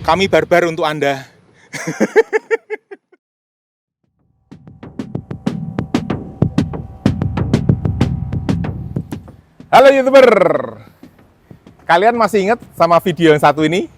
kami barbar untuk Anda. Halo YouTuber, kalian masih ingat sama video yang satu ini?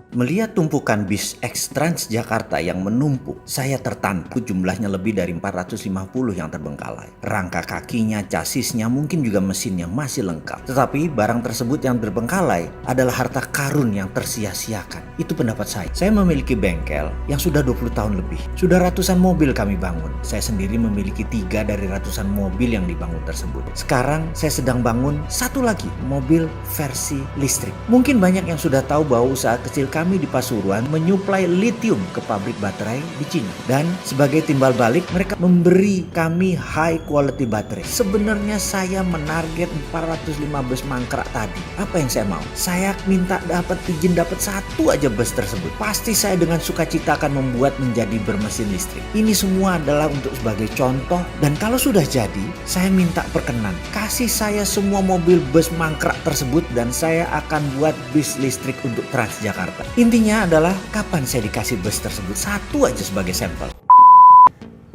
Melihat tumpukan bis X Transjakarta yang menumpuk, saya tertantu jumlahnya lebih dari 450 yang terbengkalai. Rangka kakinya, chassisnya, mungkin juga mesinnya masih lengkap. Tetapi barang tersebut yang terbengkalai adalah harta karun yang tersia-siakan. Itu pendapat saya. Saya memiliki bengkel yang sudah 20 tahun lebih. Sudah ratusan mobil kami bangun. Saya sendiri memiliki 3 dari ratusan mobil yang dibangun tersebut. Sekarang saya sedang bangun satu lagi, mobil versi listrik. Mungkin banyak yang sudah tahu bahwa usaha kecil kami di Pasuruan menyuplai litium ke pabrik baterai di Cina. Dan sebagai timbal balik, mereka memberi kami high quality baterai. Sebenarnya saya menarget 415 mangkrak tadi. Apa yang saya mau? Saya minta dapat izin dapat satu aja bus tersebut. Pasti saya dengan sukacita akan membuat menjadi bermesin listrik. Ini semua adalah untuk sebagai contoh. Dan kalau sudah jadi, saya minta perkenan. Kasih saya semua mobil bus mangkrak tersebut dan saya akan buat bis listrik untuk Transjakarta. Intinya adalah kapan saya dikasih bus tersebut, satu aja sebagai sampel.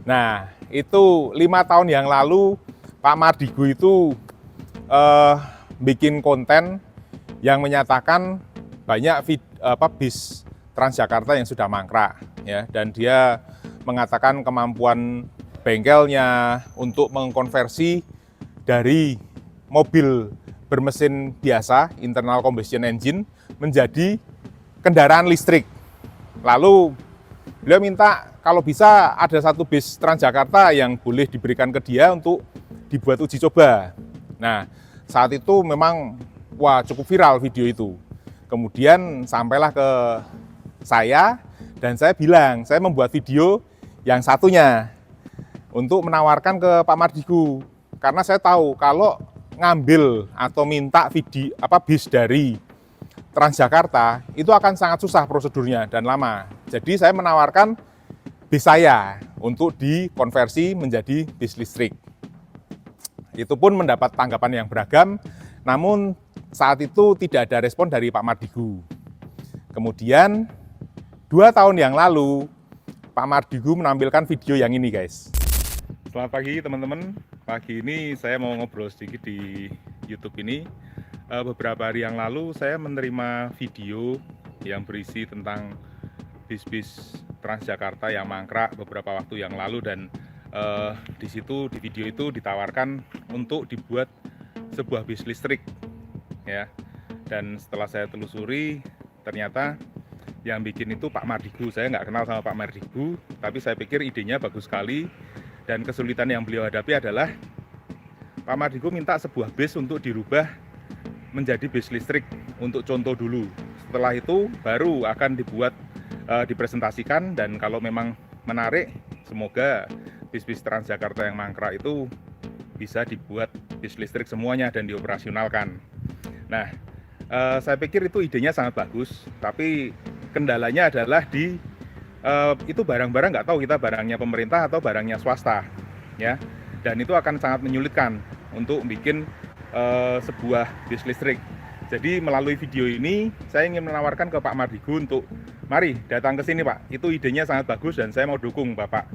Nah, itu 5 tahun yang lalu Pak Mardigu itu bikin konten yang menyatakan banyak bis Transjakarta yang sudah mangkrak, ya, dan dia mengatakan kemampuan bengkelnya untuk mengkonversi dari mobil bermesin biasa internal combustion engine menjadi kendaraan listrik. Lalu beliau minta kalau bisa ada satu bis Transjakarta yang boleh diberikan ke dia untuk dibuat uji coba. Nah, saat itu memang cukup viral video itu. Kemudian sampailah ke saya dan saya bilang, saya membuat video yang satunya untuk menawarkan ke Pak Mardigu. Karena saya tahu kalau ngambil atau minta bis dari Transjakarta itu akan sangat susah prosedurnya dan lama. Jadi saya menawarkan bis saya untuk dikonversi menjadi bis listrik. Itu pun mendapat tanggapan yang beragam, namun saat itu tidak ada respon dari Pak Mardigu. Kemudian 2 tahun yang lalu Pak Mardigu menampilkan video yang ini, guys. Selamat pagi teman-teman. Pagi ini saya mau ngobrol sedikit di YouTube ini. Beberapa hari yang lalu saya menerima video yang berisi tentang bis-bis Transjakarta yang mangkrak beberapa waktu yang lalu, dan di video itu ditawarkan untuk dibuat sebuah bis listrik, ya. Dan setelah saya telusuri, ternyata yang bikin itu Pak Mardigu. Saya nggak kenal sama Pak Mardigu, tapi saya pikir idenya bagus sekali. Dan kesulitan yang beliau hadapi adalah Pak Mardigu minta sebuah bis untuk dirubah menjadi bis listrik untuk contoh dulu. Setelah itu baru akan dipresentasikan, dan kalau memang menarik, semoga bis-bis Transjakarta yang mangkrak itu bisa dibuat bis listrik semuanya dan dioperasionalkan. Nah, saya pikir itu idenya sangat bagus, tapi kendalanya adalah itu barang-barang nggak tahu kita barangnya pemerintah atau barangnya swasta, ya. Dan itu akan sangat menyulitkan untuk bikin sebuah bis listrik. Jadi melalui video ini saya ingin menawarkan ke Pak Mardigu untuk mari datang ke sini, Pak. Itu idenya sangat bagus dan saya mau dukung Bapak.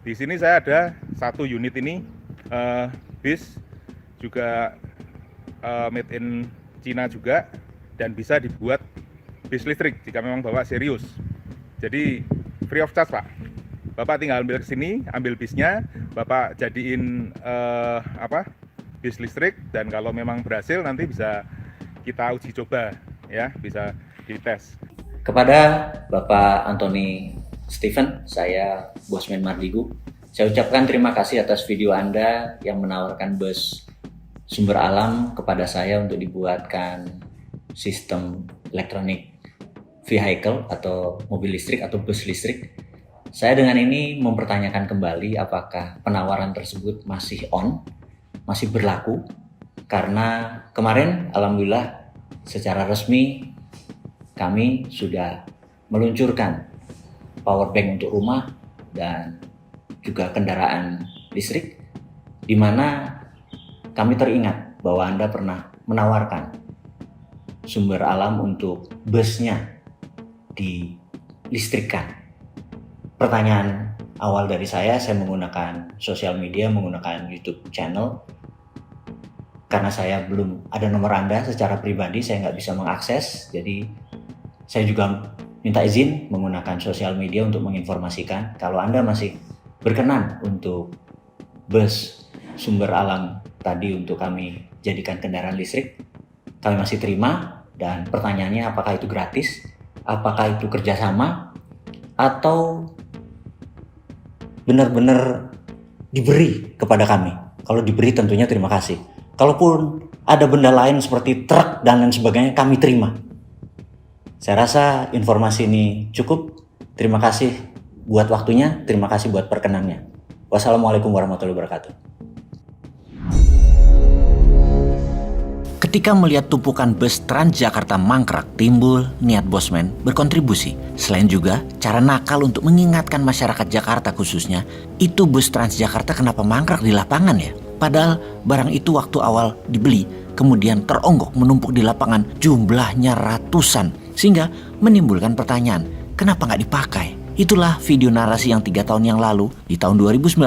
Di sini saya ada satu unit ini bis juga made in China juga, dan bisa dibuat bis listrik jika memang Bapak serius. Jadi free of charge, Pak. Bapak tinggal ambil ke sini, ambil bisnya, Bapak jadiin bis listrik, dan kalau memang berhasil nanti bisa kita uji coba, ya, bisa dites. Kepada Bapak Anthony Stephen, saya Bosman Mardigu, saya ucapkan terima kasih atas video Anda yang menawarkan bus sumber alam kepada saya untuk dibuatkan sistem elektronik vehicle atau mobil listrik atau bus listrik. Saya dengan ini mempertanyakan kembali apakah penawaran tersebut masih masih berlaku, karena kemarin alhamdulillah secara resmi kami sudah meluncurkan power bank untuk rumah dan juga kendaraan listrik, di mana kami teringat bahwa Anda pernah menawarkan sumber alam untuk busnya dilistrikkan? Pertanyaan awal dari saya menggunakan sosial media, menggunakan YouTube channel. Karena saya belum ada nomor Anda secara pribadi, saya nggak bisa mengakses. Jadi saya juga minta izin menggunakan sosial media untuk menginformasikan. Kalau Anda masih berkenan untuk bus sumber alam tadi untuk kami jadikan kendaraan listrik, kami masih terima. Dan pertanyaannya, apakah itu gratis? Apakah itu kerjasama? Atau benar-benar diberi kepada kami? Kalau diberi tentunya terima kasih. Kalaupun ada benda lain seperti truk dan lain sebagainya, kami terima. Saya rasa informasi ini cukup. Terima kasih buat waktunya, terima kasih buat perkenannya. Wassalamualaikum warahmatullahi wabarakatuh. Ketika melihat tumpukan bus Transjakarta mangkrak, timbul niat Bosman berkontribusi. Selain juga cara nakal untuk mengingatkan masyarakat Jakarta khususnya, itu bus Transjakarta kenapa mangkrak di lapangan ya? Padahal barang itu waktu awal dibeli, kemudian teronggok menumpuk di lapangan jumlahnya ratusan. Sehingga menimbulkan pertanyaan, kenapa nggak dipakai? Itulah video narasi yang 3 tahun yang lalu, di tahun 2019,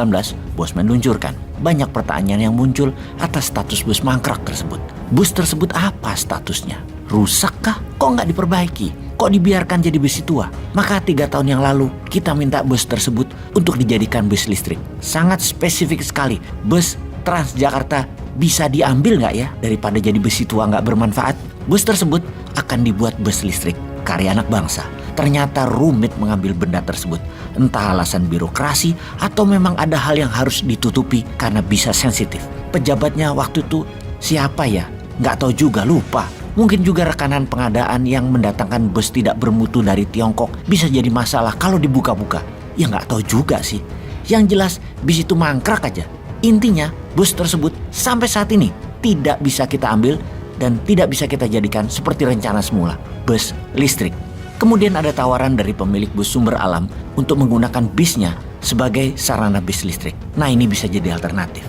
Bosman luncurkan. Banyak pertanyaan yang muncul atas status bus mangkrak tersebut. Bus tersebut apa statusnya? Rusak kah? Kok nggak diperbaiki? Kok dibiarkan jadi besi tua? Maka 3 tahun yang lalu, kita minta bus tersebut untuk dijadikan bus listrik. Sangat spesifik sekali, bus Transjakarta bisa diambil nggak ya daripada jadi besi tua nggak bermanfaat? Bus tersebut akan dibuat bus listrik, karya anak bangsa. Ternyata rumit mengambil benda tersebut. Entah alasan birokrasi atau memang ada hal yang harus ditutupi karena bisa sensitif. Pejabatnya waktu itu siapa ya? Nggak tahu juga, lupa. Mungkin juga rekanan pengadaan yang mendatangkan bus tidak bermutu dari Tiongkok bisa jadi masalah kalau dibuka-buka. Ya nggak tahu juga sih. Yang jelas bis itu mangkrak aja. Intinya bus tersebut sampai saat ini tidak bisa kita ambil dan tidak bisa kita jadikan seperti rencana semula, bus listrik. Kemudian ada tawaran dari pemilik bus sumber alam untuk menggunakan bisnya sebagai sarana bis listrik. Nah, ini bisa jadi alternatif.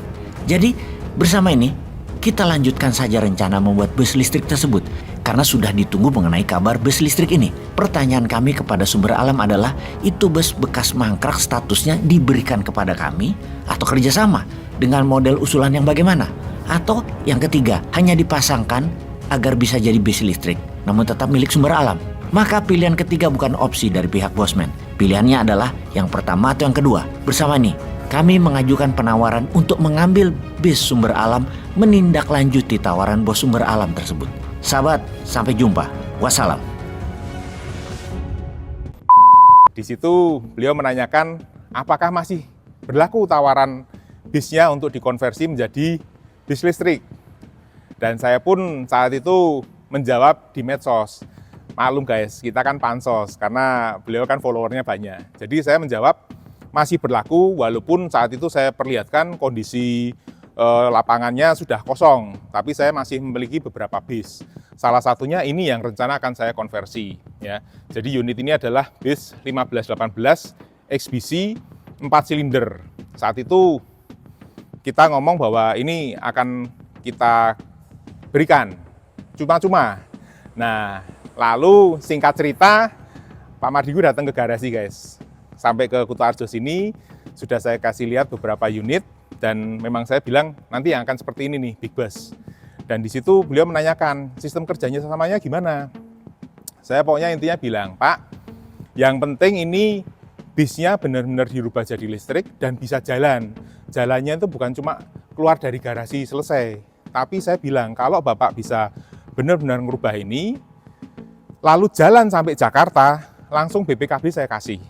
Jadi bersama ini kita lanjutkan saja rencana membuat bus listrik tersebut karena sudah ditunggu mengenai kabar bus listrik ini. Pertanyaan kami kepada sumber alam adalah, itu bus bekas mangkrak statusnya diberikan kepada kami atau kerjasama dengan model usulan yang bagaimana? Atau yang ketiga, hanya dipasangkan agar bisa jadi bis listrik namun tetap milik sumber alam. Maka pilihan ketiga bukan opsi dari pihak Bosman. Pilihannya adalah yang pertama atau yang kedua. Bersama nih, kami mengajukan penawaran untuk mengambil bis sumber alam menindaklanjuti tawaran bos sumber alam tersebut. Sahabat, sampai jumpa. Wassalam. Di situ beliau menanyakan apakah masih berlaku tawaran bisnya untuk dikonversi menjadi bis listrik. Dan saya pun saat itu menjawab di medsos. Maklum guys, kita kan pansos karena beliau kan followernya banyak. Jadi saya menjawab masih berlaku walaupun saat itu saya perlihatkan kondisi lapangannya sudah kosong. Tapi saya masih memiliki beberapa bis. Salah satunya ini yang rencana akan saya konversi. Ya. Jadi unit ini adalah bis 1518 XBC 4 silinder. Saat itu kita ngomong bahwa ini akan kita berikan cuma-cuma. Nah, lalu singkat cerita, Pak Mardigu datang ke garasi guys. Sampai ke Kuto Arjo sini, sudah saya kasih lihat beberapa unit. Dan memang saya bilang, nanti yang akan seperti ini nih, big bus. Dan di situ beliau menanyakan, sistem kerjanya samanya gimana? Saya pokoknya intinya bilang, Pak, yang penting ini bisnya benar-benar dirubah jadi listrik dan bisa jalan. Jalannya itu bukan cuma keluar dari garasi selesai. Tapi saya bilang, kalau Bapak bisa benar-benar merubah ini, lalu jalan sampai Jakarta, langsung BPKB saya kasih.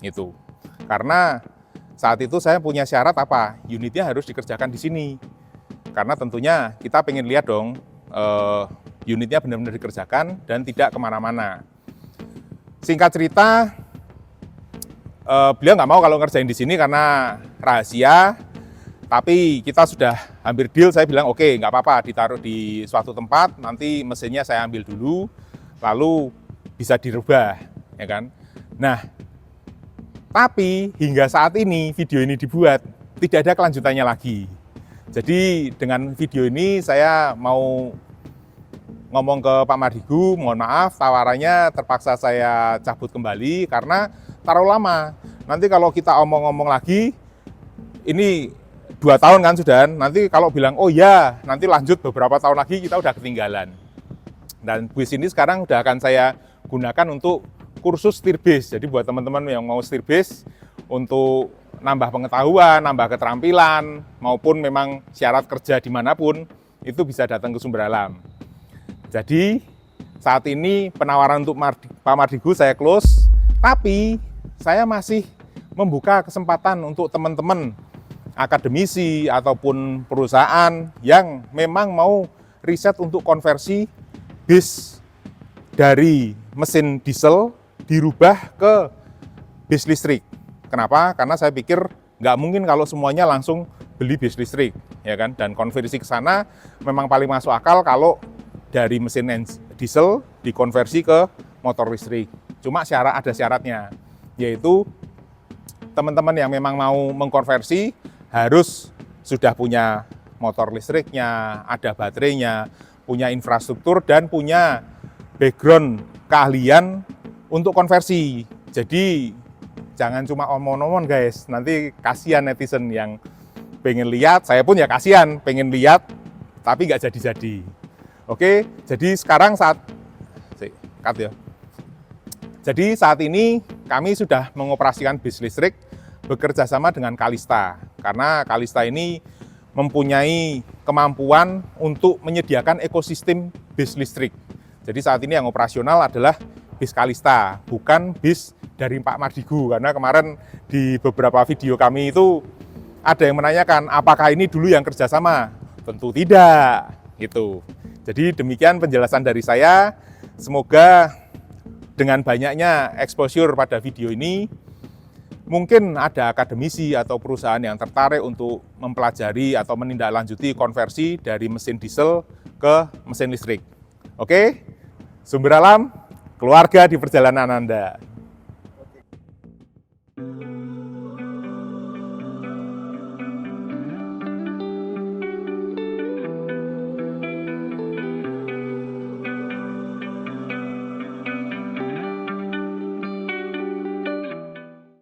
Itu. Karena saat itu saya punya syarat apa? Unitnya harus dikerjakan di sini. Karena tentunya kita pengen lihat dong, unitnya benar-benar dikerjakan dan tidak kemana-mana. Singkat cerita, beliau nggak mau kalau ngerjain di sini karena rahasia. Tapi kita sudah hampir deal, saya bilang oke, nggak apa-apa, ditaruh di suatu tempat, nanti mesinnya saya ambil dulu, lalu bisa dirubah, ya kan? Nah, tapi hingga saat ini video ini dibuat, tidak ada kelanjutannya lagi. Jadi dengan video ini saya mau ngomong ke Pak Mardigu, mohon maaf tawarannya terpaksa saya cabut kembali karena terlalu lama. Nanti kalau kita omong-omong lagi, ini 2 tahun kan sudah, nanti kalau bilang, oh ya, nanti lanjut beberapa tahun lagi kita udah ketinggalan. Dan BIS ini sekarang udah akan saya gunakan untuk kursus steer base. Jadi buat teman-teman yang mau steer base, untuk nambah pengetahuan, nambah keterampilan, maupun memang syarat kerja dimanapun, itu bisa datang ke Sumber Alam. Jadi saat ini penawaran untuk Pak Mardigu saya close, tapi saya masih membuka kesempatan untuk teman-teman akademisi ataupun perusahaan yang memang mau riset untuk konversi bis dari mesin diesel dirubah ke bis listrik. Kenapa? Karena saya pikir nggak mungkin kalau semuanya langsung beli bis listrik, ya kan? Dan konversi ke sana memang paling masuk akal kalau dari mesin diesel dikonversi ke motor listrik. Cuma ada syaratnya, yaitu teman-teman yang memang mau mengkonversi harus sudah punya motor listriknya, ada baterainya, punya infrastruktur, dan punya background keahlian untuk konversi. Jadi jangan cuma omong-omong guys, nanti kasihan netizen yang pengen lihat, saya pun ya kasihan pengen lihat, tapi nggak jadi-jadi. Oke, jadi sekarang Jadi saat ini kami sudah mengoperasikan bis listrik bekerja sama dengan Kalista, karena Kalista ini mempunyai kemampuan untuk menyediakan ekosistem bis listrik. Jadi saat ini yang operasional adalah bis Kalista, bukan bis dari Pak Mardigu, karena kemarin di beberapa video kami itu ada yang menanyakan apakah ini dulu yang kerjasama. Tentu tidak, gitu. Jadi demikian penjelasan dari saya. Semoga dengan banyaknya exposure pada video ini, mungkin ada akademisi atau perusahaan yang tertarik untuk mempelajari atau menindaklanjuti konversi dari mesin diesel ke mesin listrik. Oke, Sumber Alam, keluarga di perjalanan Anda.